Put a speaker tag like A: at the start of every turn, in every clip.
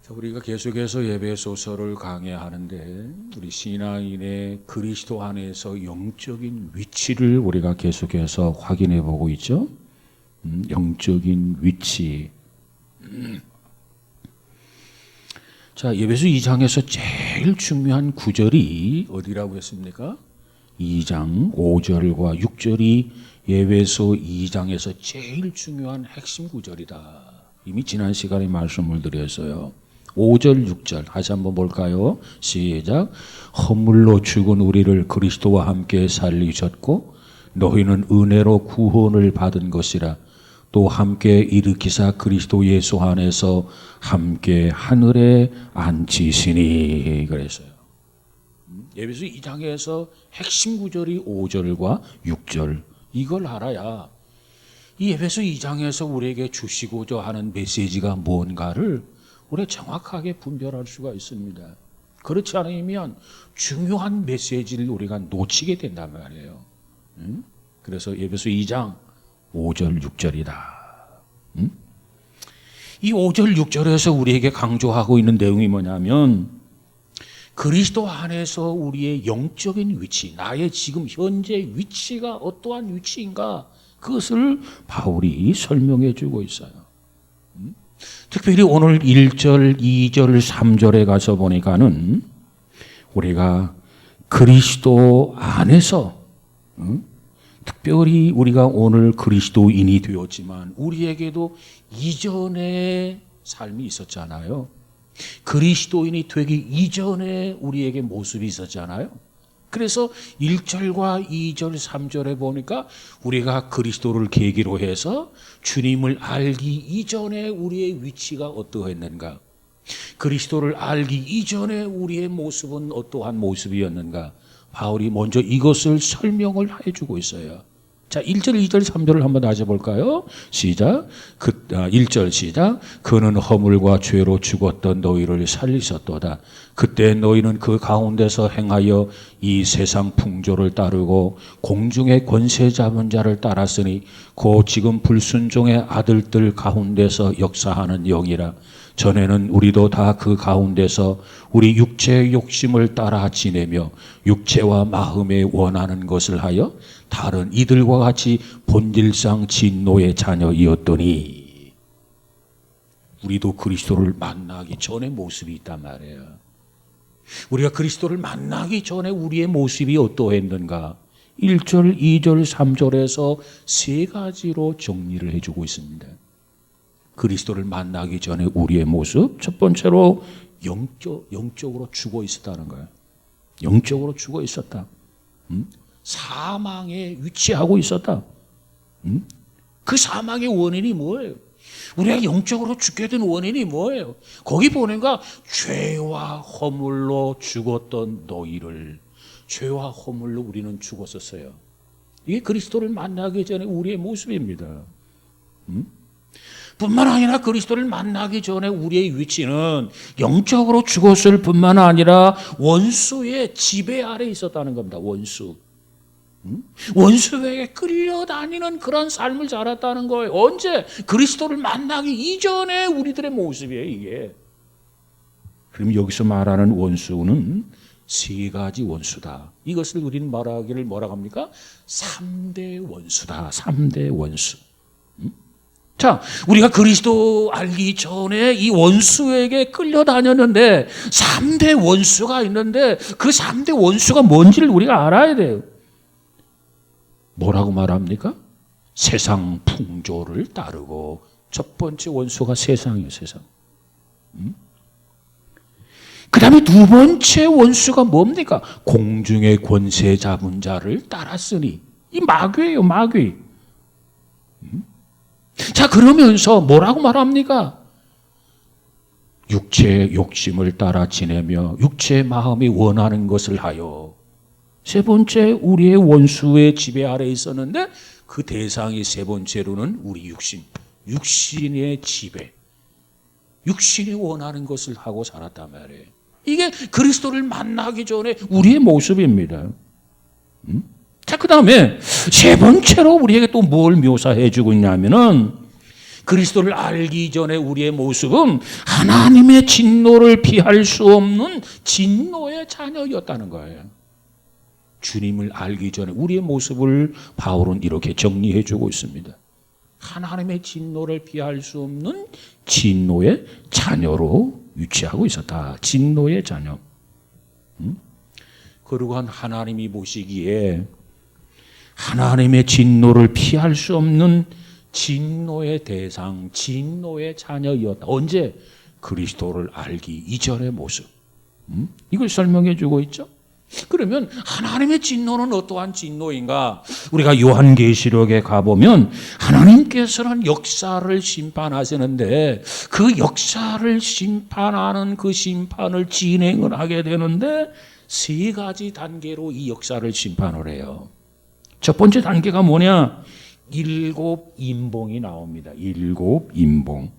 A: 자, 우리가 계속해서 예배소서를 강해하는데 우리 신앙인의 그리스도 안에서 영적인 위치를 우리가 계속해서 확인해 보고 있죠. 영적인 위치. 자, 예배소 2장에서 제일 중요한 구절이 어디라고 했습니까? 2장 5절과 6절이 예배소 2장에서 제일 중요한 핵심 구절이다. 이미 지난 시간에 말씀을 드렸어요. 5절, 6절 다시 한번 볼까요? 시작. 허물로 죽은 우리를 그리스도와 함께 살리셨고 너희는 은혜로 구원을 받은 것이라. 또 함께 일으키사 그리스도 예수 안에서 함께 하늘에 앉히시니. 그랬어요. 예배소 2장에서 핵심 구절이 5절과 6절. 이걸 알아야 이 예배소 2장에서 우리에게 주시고자 하는 메시지가 뭔가를 우리가 정확하게 분별할 수가 있습니다. 그렇지 않으면 중요한 메시지를 우리가 놓치게 된단 말이에요. 그래서 예배소 2장 5절 6절이다. 이 5절 6절에서 우리에게 강조하고 있는 내용이 뭐냐면 그리스도 안에서 우리의 영적인 위치, 나의 지금 현재 위치가 어떠한 위치인가, 그것을 바울이 설명해 주고 있어요. 특별히 오늘 1절, 2절, 3절에 가서 보니까는 우리가 그리스도 안에서, 특별히 우리가 오늘 그리스도인이 되었지만 우리에게도 이전의 삶이 있었잖아요. 그리스도인이 되기 이전에 우리에게 모습이 있었잖아요. 그래서 1절과 2절, 3절에 보니까 우리가 그리스도를 계기로 해서 주님을 알기 이전에 우리의 위치가 어떠했는가, 그리스도를 알기 이전에 우리의 모습은 어떠한 모습이었는가, 바울이 먼저 이것을 설명을 해주고 있어요. 자, 1절, 2절, 3절을 한번 다시 볼까요? 시작. 1절 시작. 그는 허물과 죄로 죽었던 너희를 살리셨도다. 그때 너희는 그 가운데서 행하여 이 세상 풍조를 따르고 공중의 권세 잡은 자를 따랐으니 곧 지금 불순종의 아들들 가운데서 역사하는 영이라. 전에는 우리도 다 그 가운데서 우리 육체의 욕심을 따라 지내며 육체와 마음에 원하는 것을 하여 다른 이들과 같이 본질상 진노의 자녀이었더니. 우리도 그리스도를 만나기 전에 모습이 있단 말이에요. 우리가 그리스도를 만나기 전에 우리의 모습이 어떠했는가, 1절, 2절, 3절에서 세 가지로 정리를 해주고 있습니다. 그리스도를 만나기 전에 우리의 모습, 첫 번째로 영적으로 죽어 있었다는 거예요. 영적으로 죽어 있었다. 사망에 위치하고 있었다. 그 사망의 원인이 뭐예요? 우리가 영적으로 죽게 된 원인이 뭐예요? 거기 보니까 죄와 허물로 죽었던 너희를, 죄와 허물로 우리는 죽었었어요. 이게 그리스도를 만나기 전에 우리의 모습입니다. 뿐만 아니라 그리스도를 만나기 전에 우리의 위치는 영적으로 죽었을 뿐만 아니라 원수의 지배 아래 있었다는 겁니다. 원수. 원수에게 끌려다니는 그런 삶을 살았다는 거예요. 언제? 그리스도를 만나기 이전에 우리들의 모습이에요, 이게. 그럼 여기서 말하는 원수는 세 가지 원수다. 이것을 우리는 말하기를 뭐라고 합니까? 3대 원수다. 3대 원수. 자, 우리가 그리스도 알기 전에 이 원수에게 끌려다녔는데 3대 원수가 있는데 그 3대 원수가 뭔지를 우리가 알아야 돼요. 뭐라고 말합니까? 세상 풍조를 따르고. 첫 번째 원수가 세상이에요, 세상. 그 다음에 두 번째 원수가 뭡니까? 공중의 권세 잡은 자를 따랐으니. 이 마귀예요, 마귀. 자, 그러면서 뭐라고 말합니까? 육체의 욕심을 따라 지내며 육체의 마음이 원하는 것을 하여. 세 번째, 우리의 원수의 지배 아래 있었는데 그 대상이 세 번째로는 우리 육신, 육신의 지배, 육신이 원하는 것을 하고 살았단 말이에요. 이게 그리스도를 만나기 전에 우리의 모습입니다. 자, 그 다음에 세 번째로 우리에게 또 뭘 묘사해 주고 있냐면은 그리스도를 알기 전에 우리의 모습은 하나님의 진노를 피할 수 없는 진노의 자녀였다는 거예요. 주님을 알기 전에 우리의 모습을 바울은 이렇게 정리해 주고 있습니다. 하나님의 진노를 피할 수 없는 진노의 자녀로 위치하고 있었다. 진노의 자녀. 그리고 하나님이 보시기에 하나님의 진노를 피할 수 없는 진노의 대상, 진노의 자녀였다. 언제? 그리스도를 알기 이전의 모습. 이걸 설명해 주고 있죠. 그러면 하나님의 진노는 어떠한 진노인가? 우리가 요한계시록에 가보면 하나님께서는 역사를 심판하시는데 그 역사를 심판하는 그 심판을 진행을 하게 되는데 세 가지 단계로 이 역사를 심판을 해요. 첫 번째 단계가 뭐냐? 7 인봉이 나옵니다. 7 인봉.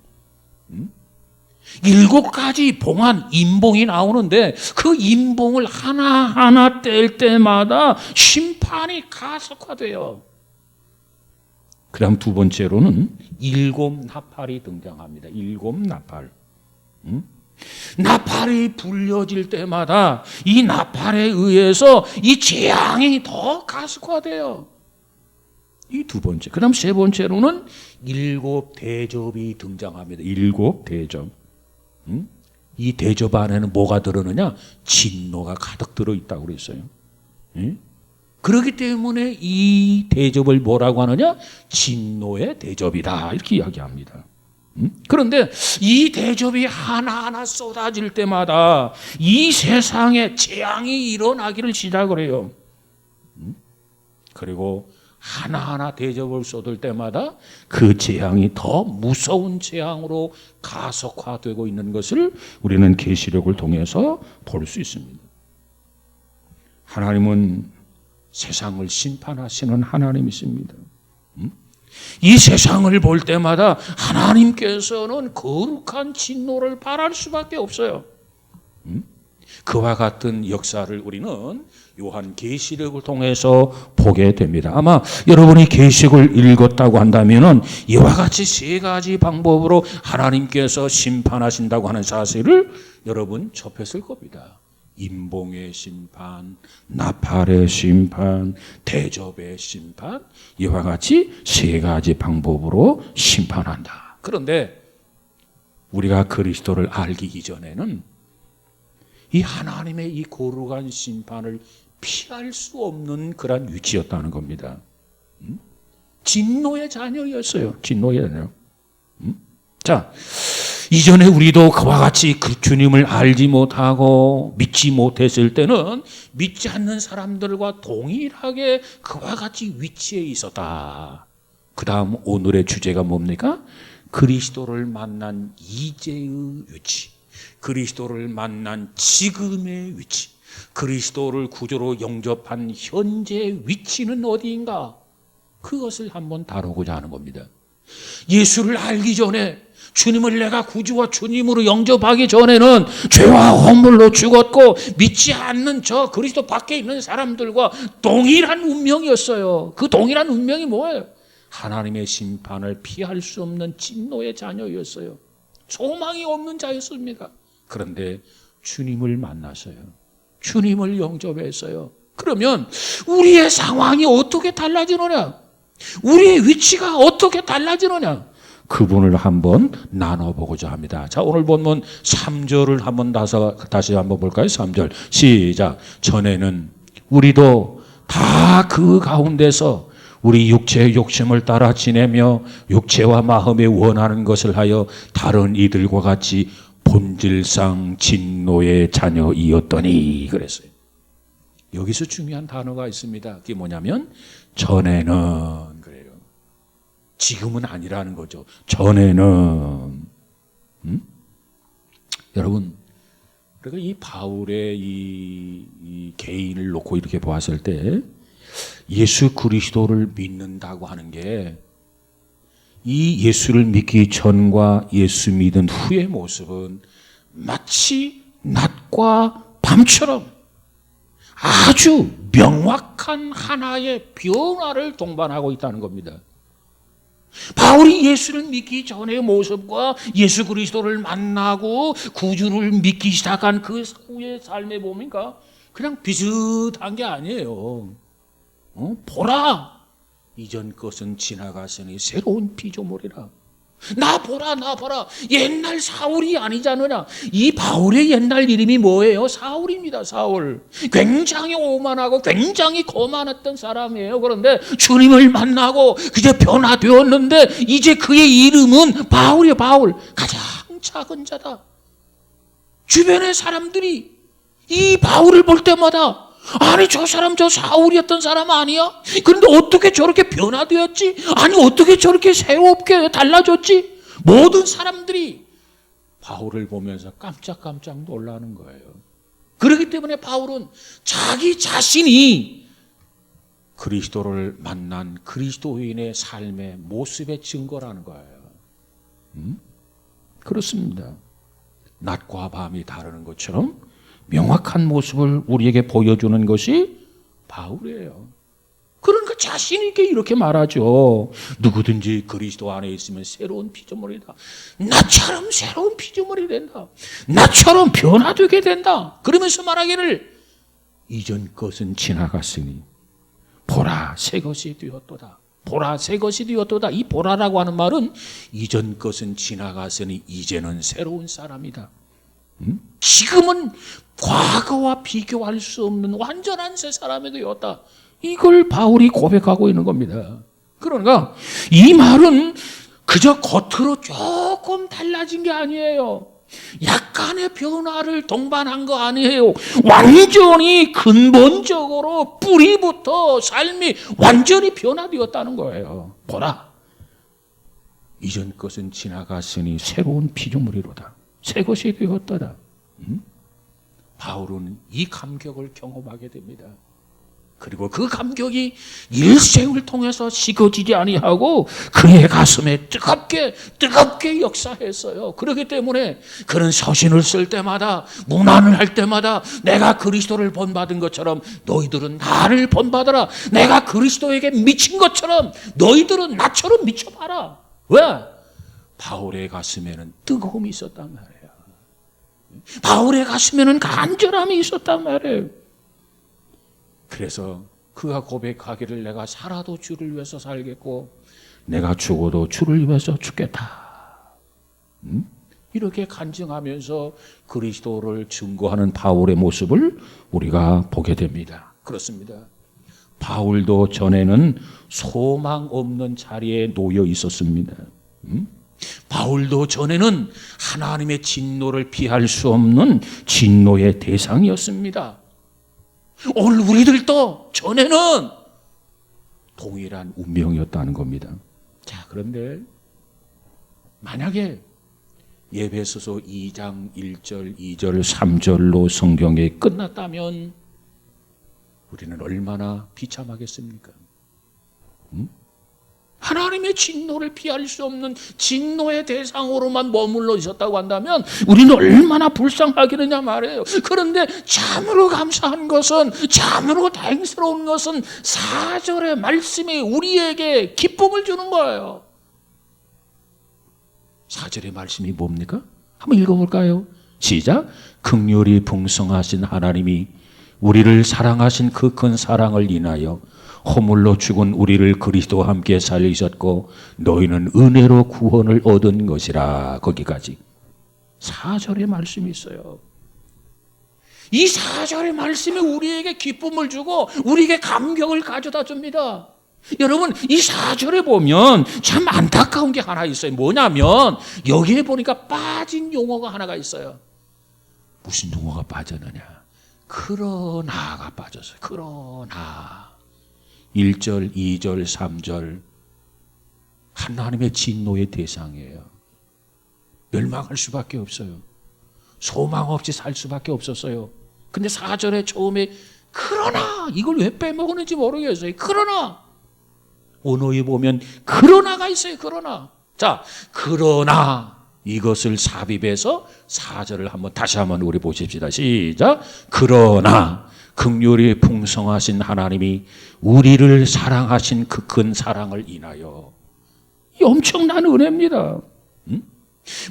A: 7가지 봉한 인봉이 나오는데 그 인봉을 하나하나 뗄 때마다 심판이 가속화돼요. 그 다음 두 번째로는 7 나팔이 등장합니다. 7 나팔. 나팔이 불려질 때마다 이 나팔에 의해서 이 재앙이 더 가속화돼요. 이 두 번째. 그 다음 세 번째로는 7 대접이 등장합니다. 7 대접. 이 대접 안에는 뭐가 들어느냐? 진노가 가득 들어있다고 그랬어요. 그렇기 때문에 이 대접을 뭐라고 하느냐? 진노의 대접이다. 이렇게 이야기합니다. 그런데 이 대접이 하나하나 쏟아질 때마다 이 세상에 재앙이 일어나기를 시작을 해요. 그리고 하나하나 대접을 쏟을 때마다 그 재앙이 더 무서운 재앙으로 가속화되고 있는 것을 우리는 계시록을 통해서 볼 수 있습니다. 하나님은 세상을 심판하시는 하나님이십니다. 이 세상을 볼 때마다 하나님께서는 거룩한 진노를 바랄 수밖에 없어요. 그와 같은 역사를 우리는 요한 계시록을 통해서 보게 됩니다. 아마 여러분이 계시록을 읽었다고 한다면은 이와 같이 세 가지 방법으로 하나님께서 심판하신다고 하는 사실을 여러분 접했을 겁니다. 인봉의 심판, 나팔의 심판, 대접의 심판, 이와 같이 세 가지 방법으로 심판한다. 그런데 우리가 그리스도를 알기 이전에는 이 하나님의 이 거룩한 심판을 피할 수 없는 그런 위치였다는 겁니다. 진노의 자녀였어요. 진노의 자녀. 자, 이전에 우리도 그와 같이 그 주님을 알지 못하고 믿지 못했을 때는 믿지 않는 사람들과 동일하게 그와 같이 위치에 있었다. 그 다음 오늘의 주제가 뭡니까? 그리스도를 만난 이제의 위치, 그리스도를 만난 지금의 위치, 그리스도를 구주로 영접한 현재의 위치는 어디인가? 그것을 한번 다루고자 하는 겁니다. 예수를 알기 전에, 주님을 내가 구주와 주님으로 영접하기 전에는 죄와 허물로 죽었고 믿지 않는 저 그리스도 밖에 있는 사람들과 동일한 운명이었어요. 그 동일한 운명이 뭐예요? 하나님의 심판을 피할 수 없는 진노의 자녀였어요. 소망이 없는 자였습니다. 그런데 주님을 만났어요. 주님을 영접했어요. 그러면 우리의 상황이 어떻게 달라지느냐? 우리의 위치가 어떻게 달라지느냐? 그분을 한번 나눠보고자 합니다. 자, 오늘 본문 3절을 한번 다시 한번 볼까요? 3절 시작. 전에는 우리도 다 그 가운데서 우리 육체의 욕심을 따라 지내며 육체와 마음에 원하는 것을 하여 다른 이들과 같이 본질상 진노의 자녀이었더니 그랬어요. 여기서 중요한 단어가 있습니다. 그게 뭐냐면 전에는 그래요. 지금은 아니라는 거죠. 전에는. 여러분, 그러니까 이 바울의 이 개인을 놓고 이렇게 보았을 때 예수 그리스도를 믿는다고 하는 게 이 예수를 믿기 전과 예수 믿은 후의 모습은 마치 낮과 밤처럼 아주 명확한 하나의 변화를 동반하고 있다는 겁니다. 바울이 예수를 믿기 전의 모습과 예수 그리스도를 만나고 구주를 믿기 시작한 그 후의 삶에 보니까 그냥 비슷한 게 아니에요. 보라, 이전 것은 지나갔으니 새로운 피조물이라. 나 보라, 나 보라. 옛날 사울이 아니잖느냐. 이 바울의 옛날 이름이 뭐예요? 사울입니다. 사울. 굉장히 오만하고 굉장히 거만했던 사람이에요. 그런데 주님을 만나고 이제 변화되었는데 이제 그의 이름은 바울이에요. 바울. 가장 작은 자다. 주변의 사람들이 이 바울을 볼 때마다 아니 저 사람 저 사울이었던 사람 아니야? 그런데 어떻게 저렇게 변화되었지? 아니 어떻게 저렇게 새롭게 달라졌지? 모든 사람들이 바울을 보면서 깜짝깜짝 놀라는 거예요. 그렇기 때문에 바울은 자기 자신이 그리스도를 만난 그리스도인의 삶의 모습의 증거라는 거예요. 그렇습니다. 낮과 밤이 다르는 것처럼 명확한 모습을 우리에게 보여주는 것이 바울이에요. 그러니까 자신 있게 이렇게 말하죠. 누구든지 그리스도 안에 있으면 새로운 피조물이다. 나처럼 새로운 피조물이 된다. 나처럼 변화되게 된다. 그러면서 말하기를 이전 것은 지나갔으니 보라 새 것이 되었도다. 보라 새 것이 되었도다. 이 보라라고 하는 말은 이전 것은 지나갔으니 이제는 새로운 사람이다. 지금은 과거와 비교할 수 없는 완전한 새 사람이 되었다. 이걸 바울이 고백하고 있는 겁니다. 그러니까 이 말은 그저 겉으로 조금 달라진 게 아니에요. 약간의 변화를 동반한 거 아니에요. 완전히 근본적으로 뿌리부터 삶이 완전히 변화되었다는 거예요. 보라, 이전 것은 지나갔으니 새로운 피조물이로다. 새 것이 되었다. 바울은 이 감격을 경험하게 됩니다. 그리고 그 감격이 일생을 통해서 식어지지 아니하고 그의 가슴에 뜨겁게 역사했어요. 그렇기 때문에 그는 서신을 쓸 때마다 문안을 할 때마다 내가 그리스도를 본받은 것처럼 너희들은 나를 본받아라. 내가 그리스도에게 미친 것처럼 너희들은 나처럼 미쳐봐라. 왜? 바울의 가슴에는 뜨거움이 있었단 말이에요. 바울의 가슴에는 간절함이 있었단 말이에요. 그래서 그가 고백하기를 내가 살아도 주를 위해서 살겠고 내가 죽어도 주를 위해서 죽겠다. 이렇게 간증하면서 그리스도를 증거하는 바울의 모습을 우리가 보게 됩니다. 그렇습니다. 바울도 전에는 소망 없는 자리에 놓여 있었습니다. 바울도 전에는 하나님의 진노를 피할 수 없는 진노의 대상이었습니다. 오늘 우리들도 전에는 동일한 운명이었다는 겁니다. 자, 그런데 만약에 에베소서 2장 1절, 2절, 3절로 성경이 끝났다면 우리는 얼마나 비참하겠습니까? 하나님의 진노를 피할 수 없는 진노의 대상으로만 머물러 있었다고 한다면 우리는 얼마나 불쌍하겠느냐 말이에요. 그런데 참으로 감사한 것은, 참으로 다행스러운 것은 4절의 말씀이 우리에게 기쁨을 주는 거예요. 4절의 말씀이 뭡니까? 한번 읽어볼까요? 시작. 긍휼이 풍성하신 하나님이 우리를 사랑하신 그 큰 사랑을 인하여 허물로 죽은 우리를 그리스도와 함께 살리셨고 너희는 은혜로 구원을 얻은 것이라. 거기까지 4절의 말씀이 있어요. 이 4절의 말씀이 우리에게 기쁨을 주고 우리에게 감격을 가져다 줍니다. 여러분, 이 4절에 보면 참 안타까운 게 하나 있어요. 뭐냐면 여기에 보니까 빠진 용어가 하나가 있어요. 무슨 용어가 빠졌느냐? 그러나가 빠졌어요. 그러나 1절, 2절, 3절 하나님의 진노의 대상이에요. 멸망할 수밖에 없어요. 소망 없이 살 수밖에 없었어요. 근데 4절에 처음에 그러나, 이걸 왜 빼먹었는지 모르겠어요. 그러나 언어에 보면 그러나가 있어요. 그러나. 자, 그러나 이것을 삽입해서 4절을 다시 한번 우리 보십시다. 시작. 그러나 긍휼이 풍성하신 하나님이 우리를 사랑하신 그 큰 사랑을 인하여. 이 엄청난 은혜입니다.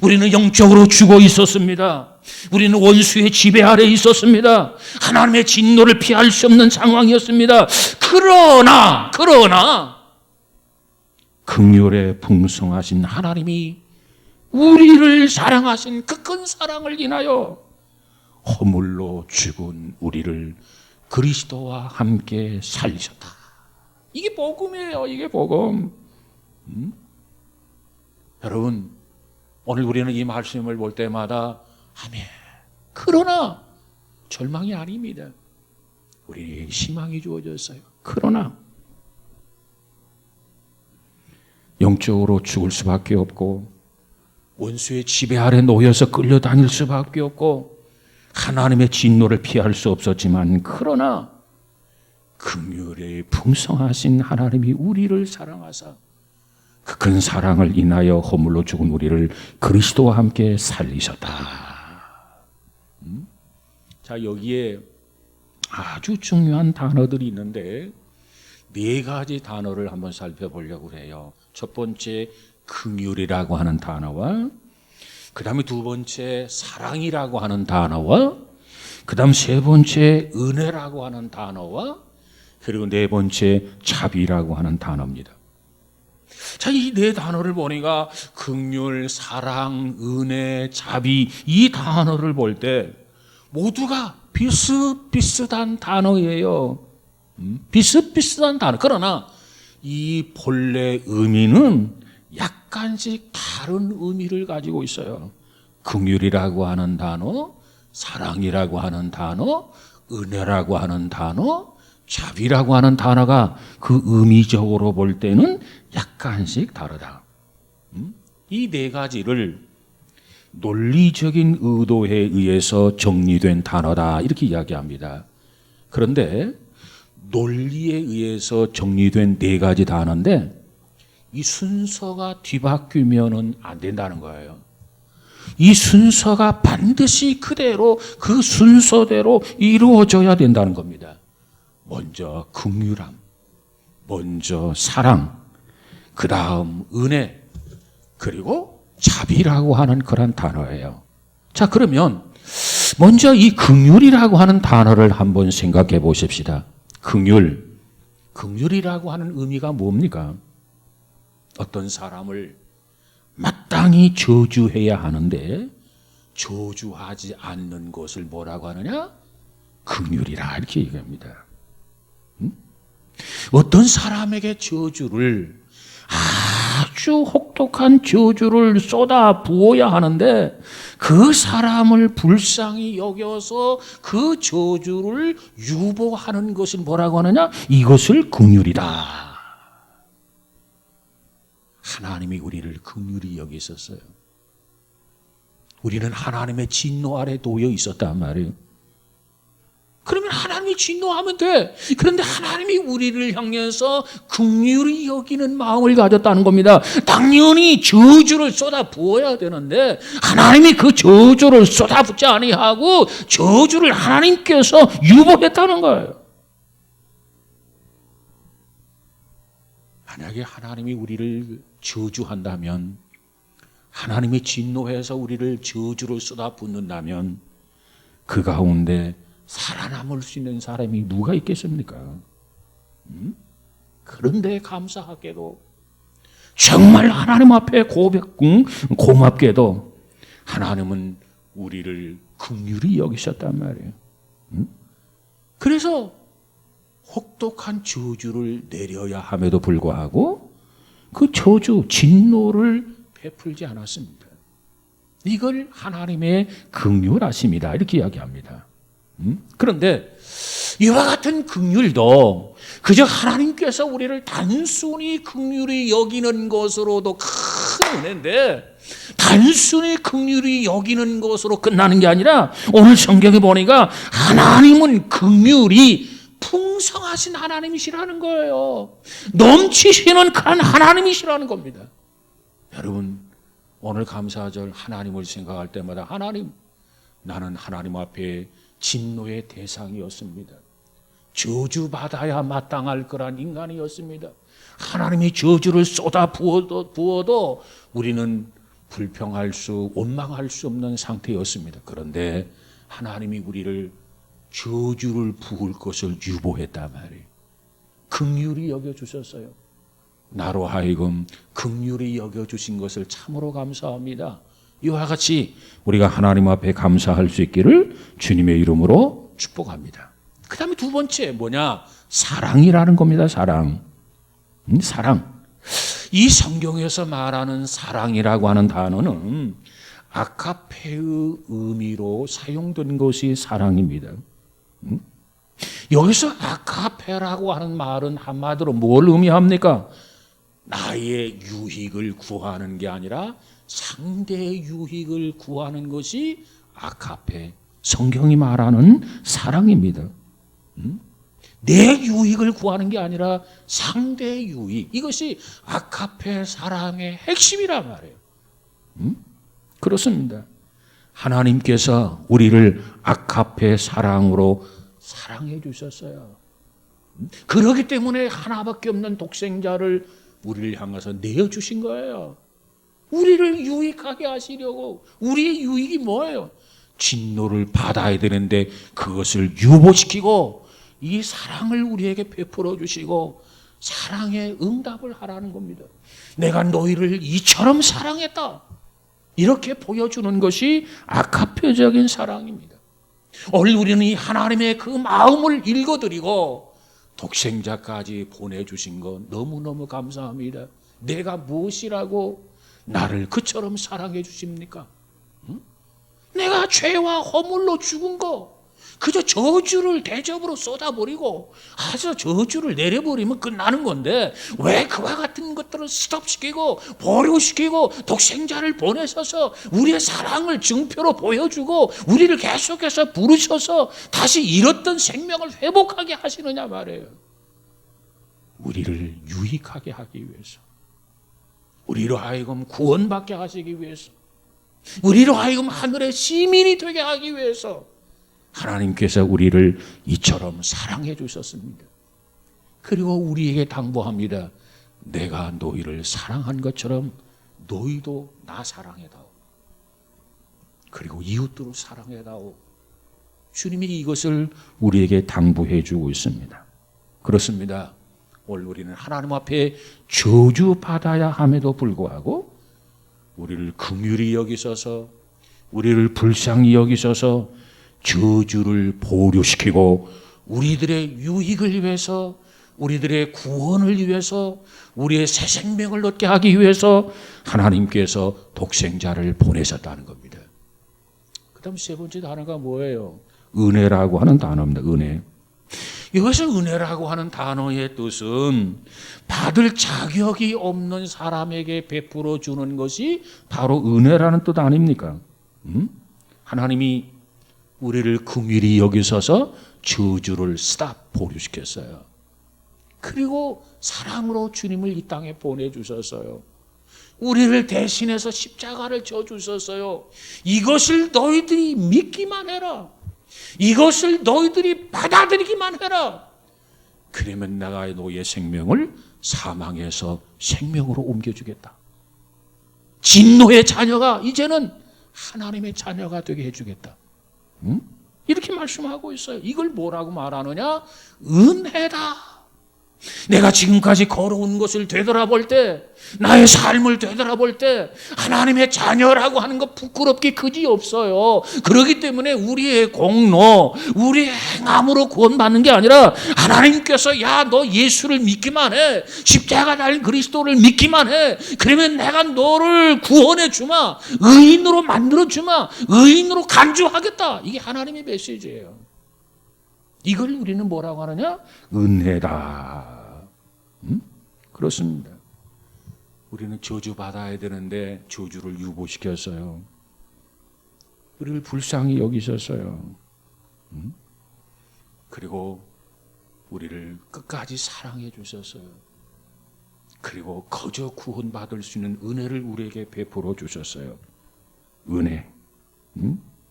A: 우리는 영적으로 죽어 있었습니다. 우리는 원수의 지배 아래 있었습니다. 하나님의 진노를 피할 수 없는 상황이었습니다. 그러나 긍휼에 풍성하신 하나님이 우리를 사랑하신 그 큰 사랑을 인하여 허물로 죽은 우리를 그리스도와 함께 살리셨다. 이게 복음이에요. 이게 복음. 여러분, 오늘 우리는 이 말씀을 볼 때마다 아멘. 그러나 절망이 아닙니다. 우리에게 희망이 주어졌어요. 그러나 영적으로 죽을 수밖에 없고 원수의 지배 아래 놓여서 끌려다닐 수밖에 없고 하나님의 진노를 피할 수 없었지만 그러나 긍휼에 풍성하신 하나님이 우리를 사랑하사 그 큰 사랑을 인하여 허물로 죽은 우리를 그리스도와 함께 살리셨다. 자, 여기에 아주 중요한 단어들이 있는데 네 가지 단어를 한번 살펴보려고 해요. 첫 번째 긍휼이라고 하는 단어와 그 다음에 두 번째 사랑이라고 하는 단어와 그 다음 세 번째 은혜라고 하는 단어와 그리고 네 번째 자비라고 하는 단어입니다. 자, 이 네 단어를 보니까 긍휼, 사랑, 은혜, 자비 이 단어를 볼 때 모두가 비슷비슷한 단어예요. 비슷비슷한 단어. 그러나 이 본래 의미는 약간씩 다른 의미를 가지고 있어요. 긍휼이라고 하는 단어, 사랑이라고 하는 단어, 은혜라고 하는 단어, 자비라고 하는 단어가 그 의미적으로 볼 때는 약간씩 다르다. 이 네 가지를 논리적인 의도에 의해서 정리된 단어다 이렇게 이야기합니다. 그런데 논리에 의해서 정리된 네 가지 단어인데 이 순서가 뒤바뀌면은 안 된다는 거예요. 이 순서가 반드시 그대로 그 순서대로 이루어져야 된다는 겁니다. 먼저 긍휼함, 먼저 사랑, 그 다음 은혜, 그리고 자비라고 하는 그런 단어예요. 자, 그러면 먼저 이 긍휼이라고 하는 단어를 한번 생각해 보십시다. 긍휼이라고 하는 의미가 뭡니까? 어떤 사람을 마땅히 저주해야 하는데 저주하지 않는 것을 뭐라고 하느냐? 긍휼이라 이렇게 얘기합니다. 어떤 사람에게 저주를 아주 혹독한 저주를 쏟아 부어야 하는데 그 사람을 불쌍히 여겨서 그 저주를 유보하는 것을 뭐라고 하느냐? 이것을 긍휼이다. 하나님이 우리를 긍휼히 여기셨어요. 우리는 하나님의 진노 아래 놓여 있었단 말이에요. 그러면 하나님이 진노하면 돼. 그런데 하나님이 우리를 향해서 긍휼히 여기는 마음을 가졌다는 겁니다. 당연히 저주를 쏟아 부어야 되는데 하나님이 그 저주를 쏟아붓지 아니하고 저주를 하나님께서 유보했다는 거예요. 만약에 하나님이 우리를 저주한다면, 하나님이 진노해서 우리를 저주를 쏟아붓는다면 그 가운데 살아남을 수 있는 사람이 누가 있겠습니까? 그런데 감사하게도 정말 하나님 앞에 고맙게도 하나님은 우리를 긍휼히 여기셨단 말이에요. 그래서 혹독한 저주를 내려야 함에도 불구하고 그 저주, 진노를 베풀지 않았습니다. 이걸 하나님의 긍휼하심이다 이렇게 이야기합니다. 그런데 이와 같은 긍휼도 그저 하나님께서 우리를 단순히 긍휼히 여기는 것으로도 큰 은혜인데 단순히 긍휼히 여기는 것으로 끝나는 게 아니라 오늘 성경에 보니까 하나님은 긍휼이 풍성하신 하나님이시라는 거예요. 넘치시는 큰 하나님이시라는 겁니다. 여러분, 오늘 감사절 하나님을 생각할 때마다 하나님, 나는 하나님 앞에 진노의 대상이었습니다. 저주받아야 마땅할 거란 인간이었습니다. 하나님이 저주를 쏟아 부어도 우리는 불평할 수, 원망할 수 없는 상태였습니다. 그런데 하나님이 우리를 저주를 부을 것을 유보했단 말이에요. 긍휼히 여겨주셨어요. 나로 하여금 긍휼히 여겨주신 것을 참으로 감사합니다. 이와 같이 우리가 하나님 앞에 감사할 수 있기를 주님의 이름으로 축복합니다. 그 다음에 두 번째 뭐냐? 사랑이라는 겁니다. 사랑. 사랑. 이 성경에서 말하는 사랑이라고 하는 단어는 아가페의 의미로 사용된 것이 사랑입니다. 여기서 아가페라고 하는 말은 한마디로 뭘 의미합니까? 나의 유익을 구하는 게 아니라 상대의 유익을 구하는 것이 아가페, 성경이 말하는 사랑입니다. 내 유익을 구하는 게 아니라 상대의 유익, 이것이 아가페 사랑의 핵심이란 말이에요. 그렇습니다. 하나님께서 우리를 아가페 사랑으로 사랑해 주셨어요. 그렇기 때문에 하나밖에 없는 독생자를 우리를 향해서 내어주신 거예요. 우리를 유익하게 하시려고. 우리의 유익이 뭐예요? 진노를 받아야 되는데 그것을 유보시키고 이 사랑을 우리에게 베풀어 주시고 사랑의 응답을 하라는 겁니다. 내가 너희를 이처럼 사랑했다, 이렇게 보여주는 것이 아가페적인 사랑입니다. 오늘 우리는 이 하나님의 그 마음을 읽어드리고 독생자까지 보내주신 것 너무너무 감사합니다. 내가 무엇이라고 나를 그처럼 사랑해 주십니까? 내가 죄와 허물로 죽은 거 그저 저주를 대접으로 쏟아버리고 아주 저주를 내려버리면 끝나는 건데 왜 그와 같은 것들을 스톱시키고 보류시키고 독생자를 보내셔서 우리의 사랑을 증표로 보여주고 우리를 계속해서 부르셔서 다시 잃었던 생명을 회복하게 하시느냐 말이에요. 우리를 유익하게 하기 위해서, 우리로 하여금 구원받게 하시기 위해서, 우리로 하여금 하늘의 시민이 되게 하기 위해서 하나님께서 우리를 이처럼 사랑해 주셨습니다. 그리고 우리에게 당부합니다. 내가 너희를 사랑한 것처럼 너희도 나 사랑해다오. 그리고 이웃들을 사랑해다오. 주님이 이것을 우리에게 당부해 주고 있습니다. 그렇습니다. 오늘 우리는 하나님 앞에 저주받아야 함에도 불구하고 우리를 긍휼히 여기셔서, 우리를 불쌍히 여기셔서 저주를 보류시키고 우리들의 유익을 위해서, 우리들의 구원을 위해서, 우리의 새 생명을 얻게 하기 위해서 하나님께서 독생자를 보내셨다는 겁니다. 그 다음 세 번째 단어가 뭐예요? 은혜라고 하는 단어입니다. 은혜. 이것은 은혜라고 하는 단어의 뜻은 받을 자격이 없는 사람에게 베풀어 주는 것이 바로 은혜라는 뜻 아닙니까? 하나님이 우리를 긍휼히 여기셔서 저주를 스탑 보류시켰어요. 그리고 사랑으로 주님을 이 땅에 보내주셨어요. 우리를 대신해서 십자가를 져주셨어요. 이것을 너희들이 믿기만 해라. 이것을 너희들이 받아들이기만 해라. 그러면 내가 너의 생명을 사망에서 생명으로 옮겨주겠다. 진노의 자녀가 이제는 하나님의 자녀가 되게 해주겠다. 이렇게 말씀하고 있어요. 이걸 뭐라고 말하느냐? 은혜다. 내가 지금까지 걸어온 것을 되돌아볼 때, 나의 삶을 되돌아볼 때 하나님의 자녀라고 하는 것 부끄럽기 그지없어요. 그렇기 때문에 우리의 공로, 우리의 행함으로 구원받는 게 아니라 하나님께서 야, 너 예수를 믿기만 해, 십자가 달린 그리스도를 믿기만 해, 그러면 내가 너를 구원해 주마, 의인으로 만들어 주마, 의인으로 간주하겠다. 이게 하나님의 메시지예요. 이걸 우리는 뭐라고 하느냐? 은혜다. 그렇습니다. 우리는 저주받아야 되는데 저주를 유보시켰어요. 우리를 불쌍히 여기셨어요. 그리고 우리를 끝까지 사랑해 주셨어요. 그리고 거저 구원받을 수 있는 은혜를 우리에게 베풀어 주셨어요. 은혜.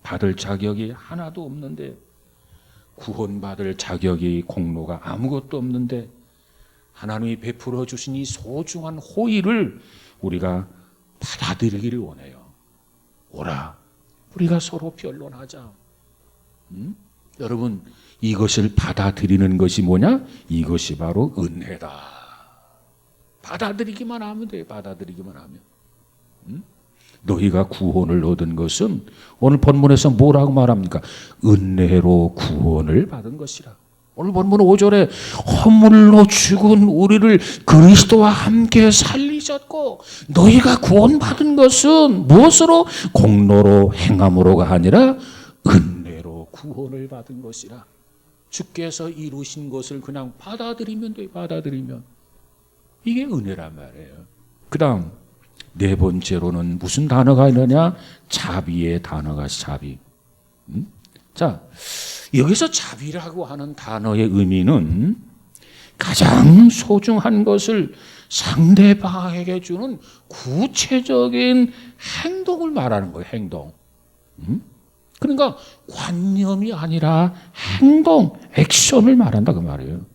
A: 받을 자격이 하나도 없는데 구원받을 자격이 공로가 아무것도 없는데 하나님이 베풀어 주신 이 소중한 호의를 우리가 받아들이기를 원해요. 오라, 우리가 서로 변론하자. 여러분, 이것을 받아들이는 것이 뭐냐? 이것이 바로 은혜다. 받아들이기만 하면 돼요. 받아들이기만 하면. 너희가 구원을 얻은 것은 오늘 본문에서 뭐라고 말합니까? 은혜로 구원을 받은 것이라. 오늘 본문 5절에 허물로 죽은 우리를 그리스도와 함께 살리셨고 너희가 구원받은 것은 무엇으로? 공로로 행함으로가 아니라 은혜로 구원을 받은 것이라. 주께서 이루신 것을 그냥 받아들이면 돼요. 받아들이면. 이게 은혜란 말이에요. 그 다음 네 번째로는 무슨 단어가 있느냐? 자비의 단어가 자비. 자, 여기서 자비라고 하는 단어의 의미는 가장 소중한 것을 상대방에게 주는 구체적인 행동을 말하는 거예요. 행동. 그러니까 관념이 아니라 행동, 액션을 말한다 그 말이에요.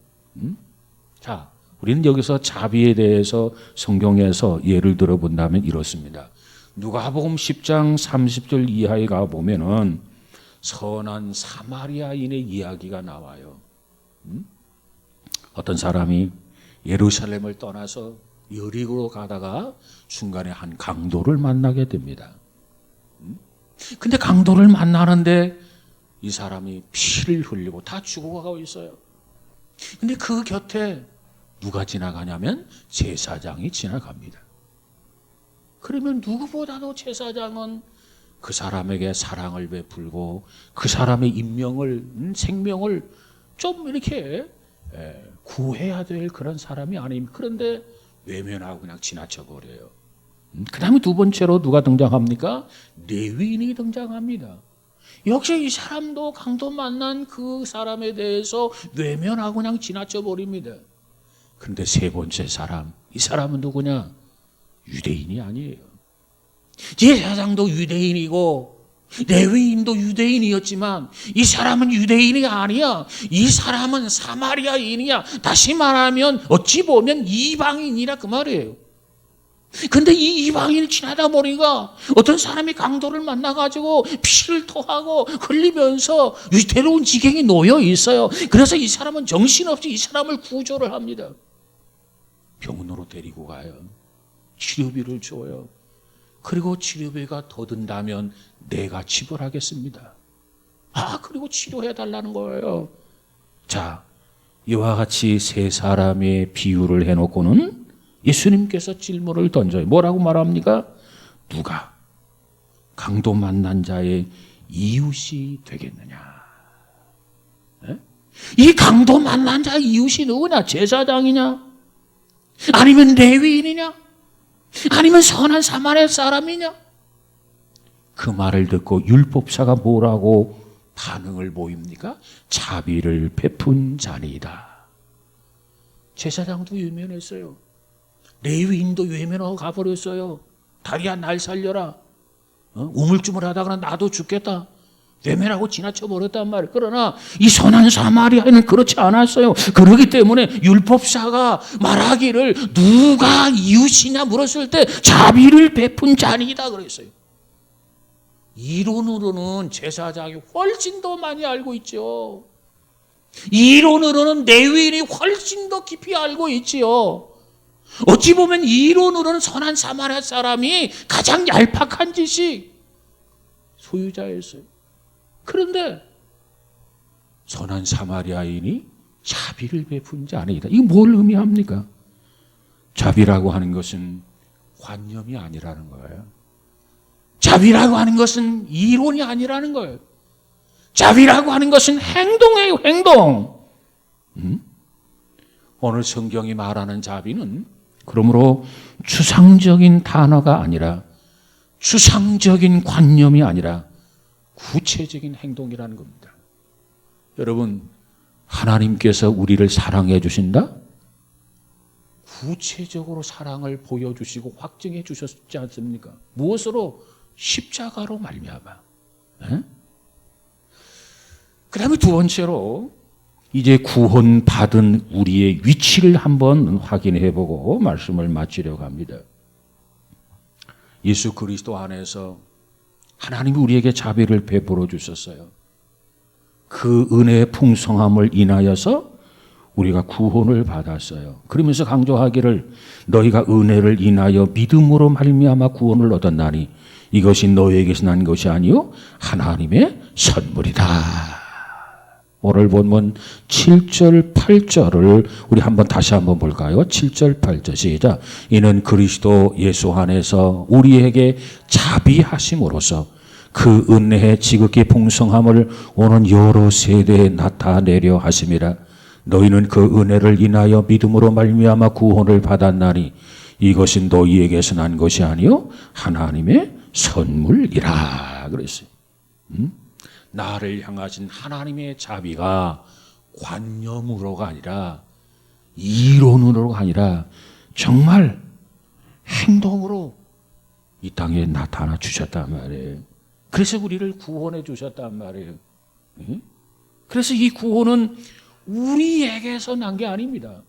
A: 자, 우리는 여기서 자비에 대해서 성경에서 예를 들어 본다면 이렇습니다. 누가복음 10장 30절 이하에 가 보면은 선한 사마리아인의 이야기가 나와요. 어떤 사람이 예루살렘을 떠나서 여리고로 가다가 중간에 한 강도를 만나게 됩니다. 근데 강도를 만나는데 이 사람이 피를 흘리고 다 죽어가고 있어요. 근데 그 곁에 누가 지나가냐면 제사장이 지나갑니다. 그러면 누구보다도 제사장은 그 사람에게 사랑을 베풀고 그 사람의 인명을, 생명을 좀 이렇게 구해야 될 그런 사람이 아닙니다. 그런데 외면하고 그냥 지나쳐버려요. 그 다음에 두 번째로 누가 등장합니까? 레위인이 등장합니다. 역시 이 사람도 강도 만난 그 사람에 대해서 외면하고 그냥 지나쳐버립니다. 그런데 세 번째 사람, 이 사람은 누구냐? 유대인이 아니에요. 제사장도 유대인이고 레위인도 유대인이었지만 이 사람은 유대인이 아니야. 이 사람은 사마리아인이야. 다시 말하면 어찌 보면 이방인이라 그 말이에요. 근데 이 이방인을 지나다 보니까 어떤 사람이 강도를 만나가지고 피를 토하고 흘리면서 위태로운 지경에 놓여 있어요. 그래서 이 사람은 정신없이 이 사람을 구조를 합니다. 병원으로 데리고 가요. 치료비를 줘요. 그리고 치료비가 더 든다면 내가 지불하겠습니다. 그리고 치료해달라는 거예요. 자, 이와 같이 세 사람의 비유를 해놓고는 예수님께서 질문을 던져요. 뭐라고 말합니까? 누가 강도 만난 자의 이웃이 되겠느냐? 이 강도 만난 자의 이웃이 누구냐? 제사장이냐? 아니면 레위인이냐? 아니면 선한 사마리아 사람이냐? 그 말을 듣고 율법사가 뭐라고 반응을 보입니까? 자비를 베푼 자니이다. 제사장도 외면했어요. 레위인도 외면하고 가버렸어요. 다리야 날 살려라. 우물쭈물 하다가 나도 죽겠다. 외면하고 지나쳐 버렸단 말이에요. 그러나 이 선한 사마리아인은 그렇지 않았어요. 그렇기 때문에 율법사가 말하기를 누가 이웃이냐 물었을 때 자비를 베푼 자니이다 그랬어요. 이론으로는 제사장이 훨씬 더 많이 알고 있죠. 이론으로는 레위인이 훨씬 더 깊이 알고 있지요. 어찌 보면 이론으로는 선한 사마리아 사람이 가장 얄팍한 지식 소유자였어요. 그런데 선한 사마리아인이 자비를 베푼 자 아니다. 이게 뭘 의미합니까? 자비라고 하는 것은 관념이 아니라는 거예요. 자비라고 하는 것은 이론이 아니라는 거예요. 자비라고 하는 것은 행동이에요. 행동. 오늘 성경이 말하는 자비는 그러므로 추상적인 단어가 아니라 추상적인 관념이 아니라 구체적인 행동이라는 겁니다. 여러분, 하나님께서 우리를 사랑해 주신다? 구체적으로 사랑을 보여주시고 확증해 주셨지 않습니까? 무엇으로? 십자가로 말미암아. 그 다음에 두 번째로 이제 구원받은 우리의 위치를 한번 확인해 보고 말씀을 마치려고 합니다. 예수 그리스도 안에서 하나님이 우리에게 자비를 베풀어 주셨어요. 그 은혜의 풍성함을 인하여서 우리가 구원을 받았어요. 그러면서 강조하기를 너희가 은혜를 인하여 믿음으로 말미암아 구원을 얻었나니 이것이 너희에게서 난 것이 아니요 하나님의 선물이다. 오늘 본문 7절 8절을 우리 다시 한번 볼까요? 7절 8절 시작. 이는 그리스도 예수 안에서 우리에게 자비하심으로써 그 은혜의 지극히 풍성함을 오는 여러 세대에 나타내려 하심이라. 너희는 그 은혜를 인하여 믿음으로 말미암아 구원을 받았나니 이것은 너희에게서 난 것이 아니요 하나님의 선물이라 그랬어요. 나를 향하신 하나님의 자비가 관념으로가 아니라 이론으로가 아니라 정말 행동으로 이 땅에 나타나 주셨단 말이에요. 그래서 우리를 구원해 주셨단 말이에요. 그래서 이 구원은 우리에게서 난 게 아닙니다.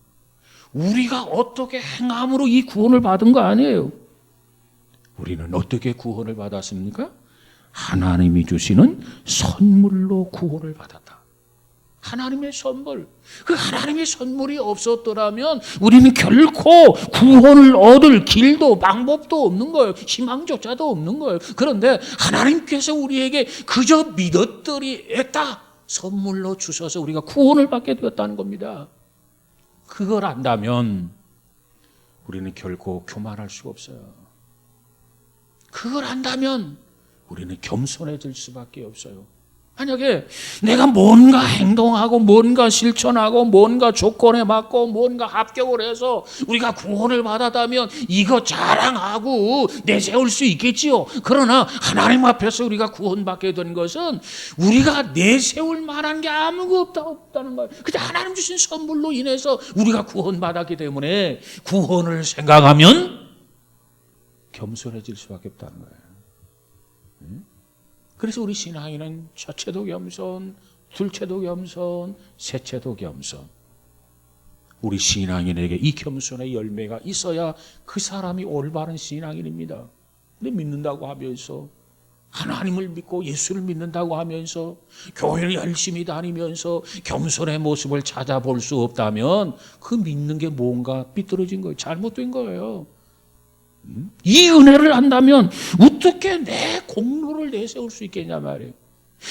A: 우리가 어떻게 행함으로 이 구원을 받은 거 아니에요. 우리는 어떻게 구원을 받았습니까? 하나님이 주시는 선물로 구원을 받았다. 하나님의 선물. 그 하나님의 선물이 없었더라면 우리는 결코 구원을 얻을 길도 방법도 없는 거예요. 희망조차도 없는 거예요. 그런데 하나님께서 우리에게 그저 믿었더니 했다. 선물로 주셔서 우리가 구원을 받게 되었다는 겁니다. 그걸 안다면 우리는 결코 교만할 수가 없어요. 그걸 안다면 우리는 겸손해질 수밖에 없어요. 만약에 내가 뭔가 행동하고 뭔가 실천하고 뭔가 조건에 맞고 뭔가 합격을 해서 우리가 구원을 받았다면 이거 자랑하고 내세울 수 있겠지요. 그러나 하나님 앞에서 우리가 구원받게 된 것은 우리가 내세울 만한 게 아무것도 없다는 거예요. 그냥 하나님 주신 선물로 인해서 우리가 구원받았기 때문에 구원을 생각하면 겸손해질 수밖에 없다는 거예요. 그래서 우리 신앙인은 첫째도 겸손, 둘째도 겸손, 셋째도 겸손. 우리 신앙인에게 이 겸손의 열매가 있어야 그 사람이 올바른 신앙인입니다. 근데 믿는다고 하면서 하나님을 믿고 예수를 믿는다고 하면서 교회를 열심히 다니면서 겸손의 모습을 찾아볼 수 없다면 그 믿는 게 뭔가 삐뚤어진 거예요. 잘못된 거예요. 이 은혜를 안다면 어떻게 내 공로를 내세울 수 있겠냐 말이에요.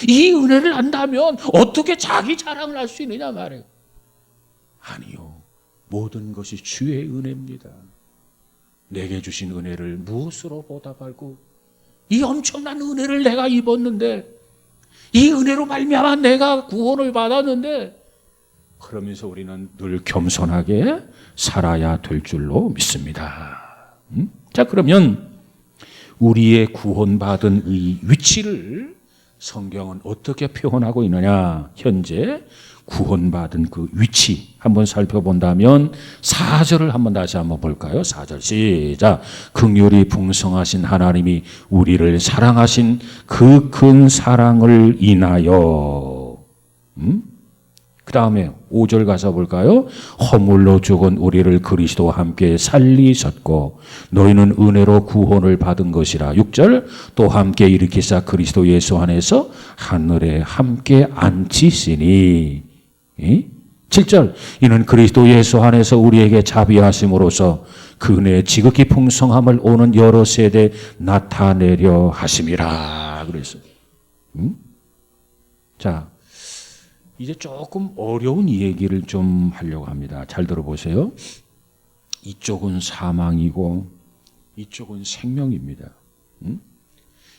A: 이 은혜를 안다면 어떻게 자기 자랑을 할 수 있느냐 말이에요. 아니요. 모든 것이 주의 은혜입니다. 내게 주신 은혜를 무엇으로 보답하고 이 엄청난 은혜를 내가 입었는데 이 은혜로 말미암아 내가 구원을 받았는데 그러면서 우리는 늘 겸손하게 살아야 될 줄로 믿습니다. 자, 그러면 우리의 구원받은 이 위치를 성경은 어떻게 표현하고 있느냐? 현재 구원받은 그 위치 한번 살펴본다면 4절을 한번 다시 한번 볼까요? 4절 시작. 긍휼이 풍성하신 하나님이 우리를 사랑하신 그 큰 사랑을 인하여 그 다음에 5절 가서 볼까요? 허물로 죽은 우리를 그리스도와 함께 살리셨고 너희는 은혜로 구원을 받은 것이라. 6절 또 함께 일으키사 그리스도 예수 안에서 하늘에 함께 앉히시니. 7절 이는 그리스도 예수 안에서 우리에게 자비하심으로써 그 은혜의 지극히 풍성함을 오는 여러 세대 나타내려 하심이라. 그랬어요. 자, 이제 조금 어려운 얘기를 좀 하려고 합니다. 잘 들어보세요. 이쪽은 사망이고 이쪽은 생명입니다.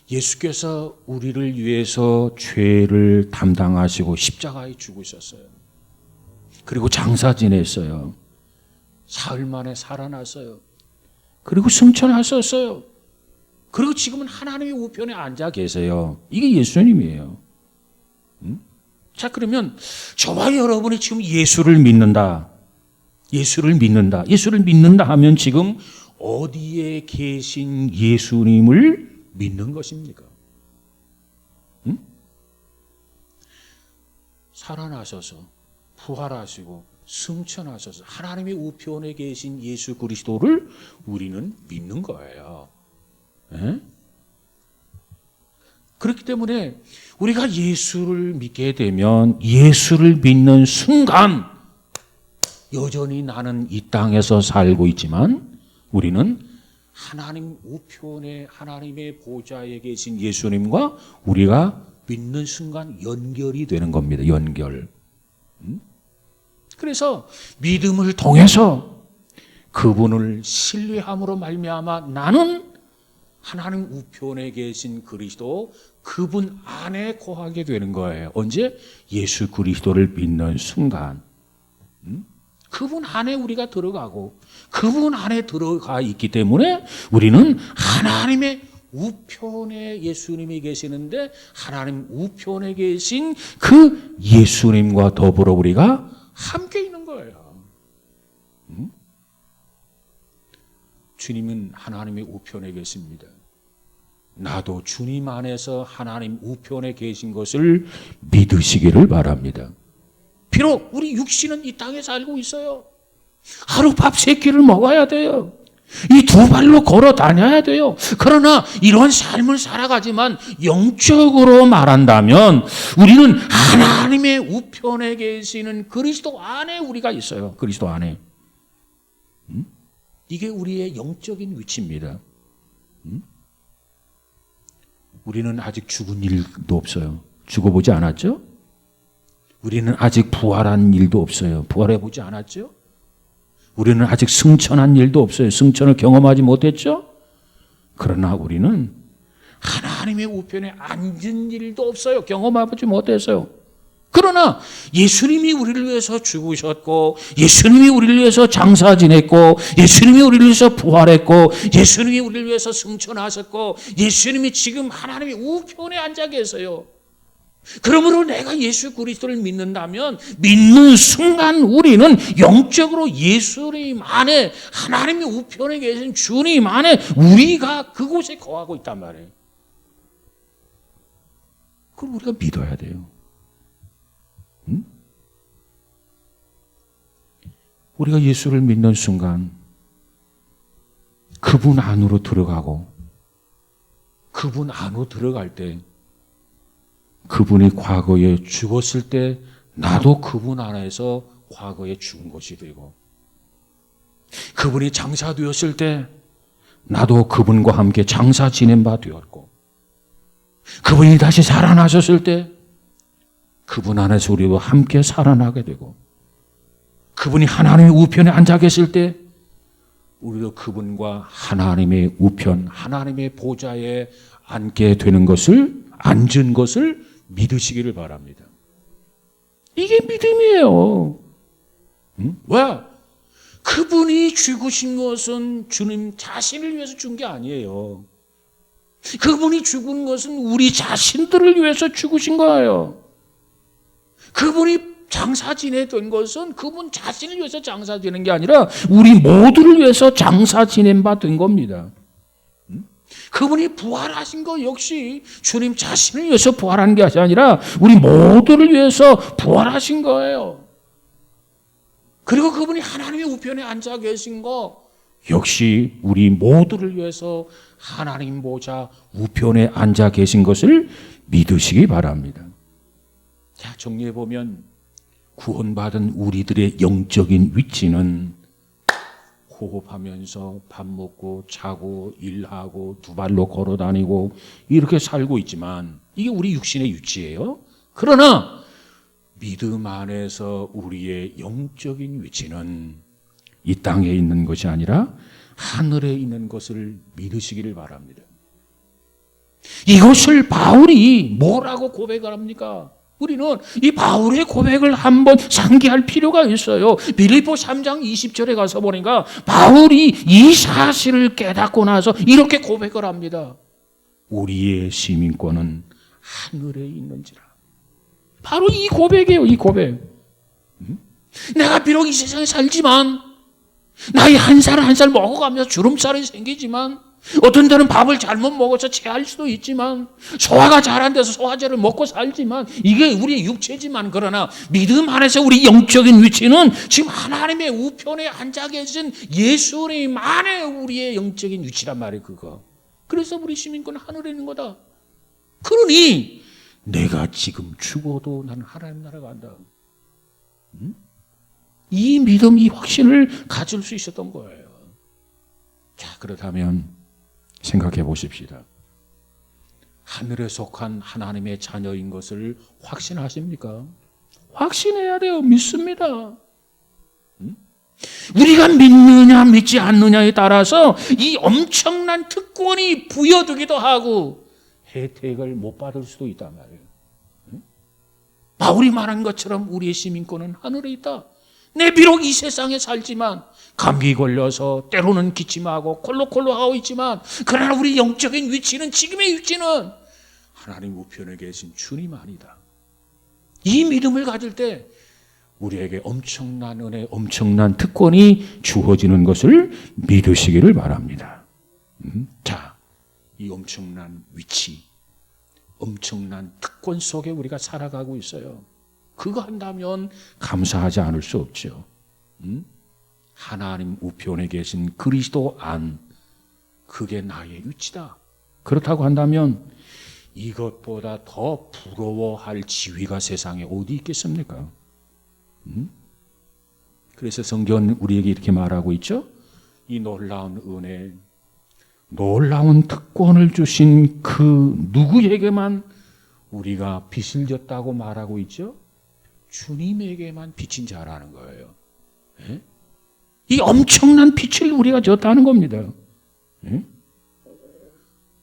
A: 예수께서 우리를 위해서 죄를 담당하시고 십자가에 죽으셨어요. 그리고 장사 지냈어요. 사흘 만에 살아났어요. 그리고 승천하셨어요. 그리고 지금은 하나님의 우편에 앉아 계세요. 이게 예수님이에요. 자, 그러면 저와 여러분이 지금 예수를 믿는다. 예수를 믿는다 하면 지금 어디에 계신 예수님을 믿는 것입니까? 살아나셔서 부활하시고 승천하셔서 하나님의 우편에 계신 예수 그리스도를 우리는 믿는 거예요. 에? 그렇기 때문에 우리가 예수를 믿게 되면 예수를 믿는 순간 여전히 나는 이 땅에서 살고 있지만 우리는 하나님 우편에 하나님의 보좌에 계신 예수님과 우리가 믿는 순간 연결이 되는 겁니다. 연결. 그래서 믿음을 통해서 그분을 신뢰함으로 말미암아 나는 하나님 우편에 계신 그리스도 그분 안에 거하게 되는 거예요. 언제? 예수 그리스도를 믿는 순간. 그분 안에 우리가 들어가고 그분 안에 들어가 있기 때문에 우리는 하나님의 우편에 예수님이 계시는데 하나님 우편에 계신 그 예수님과 더불어 우리가 함께 있는 거예요. 주님은 하나님의 우편에 계십니다. 나도 주님 안에서 하나님 우편에 계신 것을 믿으시기를 바랍니다. 비록 우리 육신은 이 땅에 살고 있어요. 하루 밥 3끼를 먹어야 돼요. 이 2발로 걸어 다녀야 돼요. 그러나 이런 삶을 살아가지만 영적으로 말한다면 우리는 하나님의 우편에 계시는 그리스도 안에 우리가 있어요. 그리스도 안에. 이게 우리의 영적인 위치입니다. 우리는 아직 죽은 일도 없어요. 죽어보지 않았죠? 우리는 아직 부활한 일도 없어요. 부활해보지 않았죠? 우리는 아직 승천한 일도 없어요. 승천을 경험하지 못했죠? 그러나 우리는 하나님의 우편에 앉은 일도 없어요. 경험하지 못했어요. 그러나 예수님이 우리를 위해서 죽으셨고 예수님이 우리를 위해서 장사 지냈고 예수님이 우리를 위해서 부활했고 예수님이 우리를 위해서 승천하셨고 예수님이 지금 하나님의 우편에 앉아 계세요. 그러므로 내가 예수 그리스도를 믿는다면 믿는 순간 우리는 영적으로 예수님 안에 하나님의 우편에 계신 주님 안에 우리가 그곳에 거하고 있단 말이에요. 그걸 우리가 믿어야 돼요. 우리가 예수를 믿는 순간 그분 안으로 들어가고 그분 안으로 들어갈 때 그분이 과거에 죽었을 때 나도 그분 안에서 과거에 죽은 것이 되고 그분이 장사되었을 때 나도 그분과 함께 장사 지낸 바 되었고 그분이 다시 살아나셨을 때 그분 안에서 우리와 함께 살아나게 되고 그분이 하나님의 우편에 앉아 계실 때 우리도 그분과 하나님의 우편, 하나님의 보좌에 앉게 되는 것을, 앉은 것을 믿으시기를 바랍니다. 이게 믿음이에요. 왜? 그분이 죽으신 것은 주님 자신을 위해서 죽은 게 아니에요. 그분이 죽은 것은 우리 자신들을 위해서 죽으신 거예요. 그분이 장사 지내던 것은 그분 자신을 위해서 장사 지낸 게 아니라 우리 모두를 위해서 장사 지낸 바 된 겁니다. 그분이 부활하신 거 역시 주님 자신을 위해서 부활한 게 아니라 우리 모두를 위해서 부활하신 거예요. 그리고 그분이 하나님의 우편에 앉아 계신 거 역시 우리 모두를 위해서 하나님 보좌 우편에 앉아 계신 것을 믿으시기 바랍니다. 자, 정리해 보면 구원받은 우리들의 영적인 위치는 호흡하면서 밥 먹고 자고 일하고 2발로 걸어 다니고 이렇게 살고 있지만 이게 우리 육신의 위치예요. 그러나 믿음 안에서 우리의 영적인 위치는 이 땅에 있는 것이 아니라 하늘에 있는 것을 믿으시기를 바랍니다. 이것을 바울이 뭐라고 고백을 합니까? 우리는 이 바울의 고백을 한번 상기할 필요가 있어요. 빌립보 3장 20절에 가서 보니까 바울이 이 사실을 깨닫고 나서 이렇게 고백을 합니다. 우리의 시민권은 하늘에 있는지라. 바로 이 고백이에요. 이 고백. 내가 비록 이 세상에 살지만 나이 한 살 한 살 먹어가면서 주름살이 생기지만 어떤 때는 밥을 잘못 먹어서 체할 수도 있지만, 소화가 잘 안 돼서 소화제를 먹고 살지만, 이게 우리의 육체지만, 그러나 믿음 안에서 우리 영적인 위치는 지금 하나님의 우편에 앉아 계신 예수님 안에 우리의 영적인 위치란 말이에요. 그거. 그래서 우리 시민권은 하늘에 있는 거다. 그러니 내가 지금 죽어도 나는 하나님 나라 간다. 이 믿음, 이 확신을 가질 수 있었던 거예요. 자, 그렇다면 생각해 보십시다. 하늘에 속한 하나님의 자녀인 것을 확신하십니까? 확신해야 돼요. 믿습니다. 우리가 믿느냐 믿지 않느냐에 따라서 이 엄청난 특권이 부여되기도 하고 혜택을 못 받을 수도 있단 말이에요. 바울이 말한 것처럼 우리의 시민권은 하늘에 있다. 내 비록 이 세상에 살지만 감기 걸려서 때로는 기침하고 콜록콜록하고 있지만, 그러나 우리 영적인 위치는, 지금의 위치는 하나님 우편에 계신 주님 안이다. 이 믿음을 가질 때 우리에게 엄청난 은혜, 엄청난 특권이 주어지는 것을 믿으시기를 바랍니다. 자, 이 엄청난 위치, 엄청난 특권 속에 우리가 살아가고 있어요. 그거 한다면 감사하지 않을 수 없죠. 하나님 우편에 계신 그리스도 안, 그게 나의 위치다. 그렇다고 한다면 이것보다 더 부러워할 지위가 세상에 어디 있겠습니까? 그래서 성경은 우리에게 이렇게 말하고 있죠. 이 놀라운 은혜, 놀라운 특권을 주신 그 누구에게만 우리가 빚을 졌다고 말하고 있죠. 주님에게만 빚인 자라는 거예요. 예? 이 엄청난 빚을 우리가 졌다는 겁니다. 예?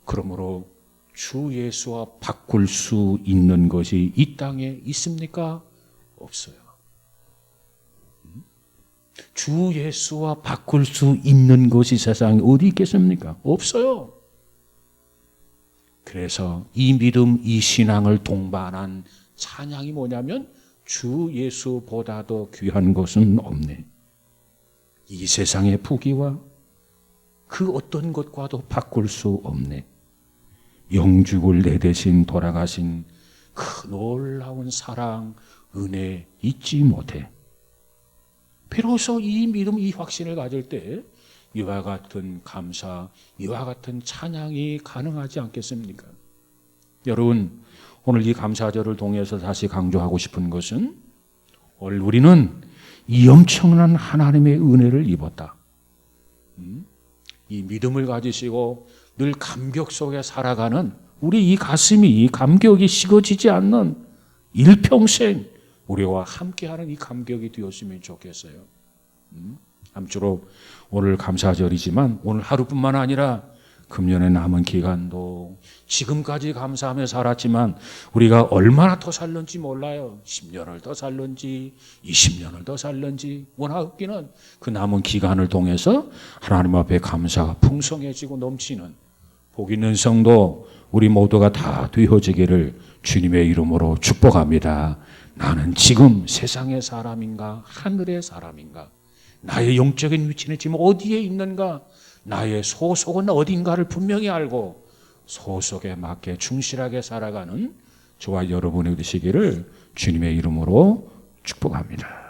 A: 그러므로 주 예수와 바꿀 수 있는 것이 이 땅에 있습니까? 없어요. 주 예수와 바꿀 수 있는 것이 세상에 어디 있겠습니까? 없어요. 그래서 이 믿음, 이 신앙을 동반한 찬양이 뭐냐면, 주 예수보다도 귀한 것은 없네. 이 세상의 부귀와 그 어떤 것과도 바꿀 수 없네. 영죽을 내 대신 돌아가신 그 놀라운 사랑, 은혜 잊지 못해. 비로소 이 믿음, 이 확신을 가질 때 이와 같은 감사, 이와 같은 찬양이 가능하지 않겠습니까? 여러분, 오늘 이 감사절을 통해서 다시 강조하고 싶은 것은, 오늘 우리는 이 엄청난 하나님의 은혜를 입었다. 이 믿음을 가지시고 늘 감격 속에 살아가는 우리 이 가슴이, 이 감격이 식어지지 않는 일평생 우리와 함께하는 이 감격이 되었으면 좋겠어요. 아무쪼록 오늘 감사절이지만 오늘 하루뿐만 아니라 금년에 남은 기간도 지금까지 감사하며 살았지만 우리가 얼마나 더 살는지 몰라요. 10년을 더 살는지 20년을 더 살는지, 원하옵기는 그 남은 기간을 통해서 하나님 앞에 감사가 풍성해지고 넘치는 복 있는 성도 우리 모두가 다 되어지기를 주님의 이름으로 축복합니다. 나는 지금 세상의 사람인가 하늘의 사람인가, 나의 영적인 위치는 지금 어디에 있는가, 나의 소속은 어딘가를 분명히 알고 소속에 맞게 충실하게 살아가는 저와 여러분이 되시기를 주님의 이름으로 축복합니다.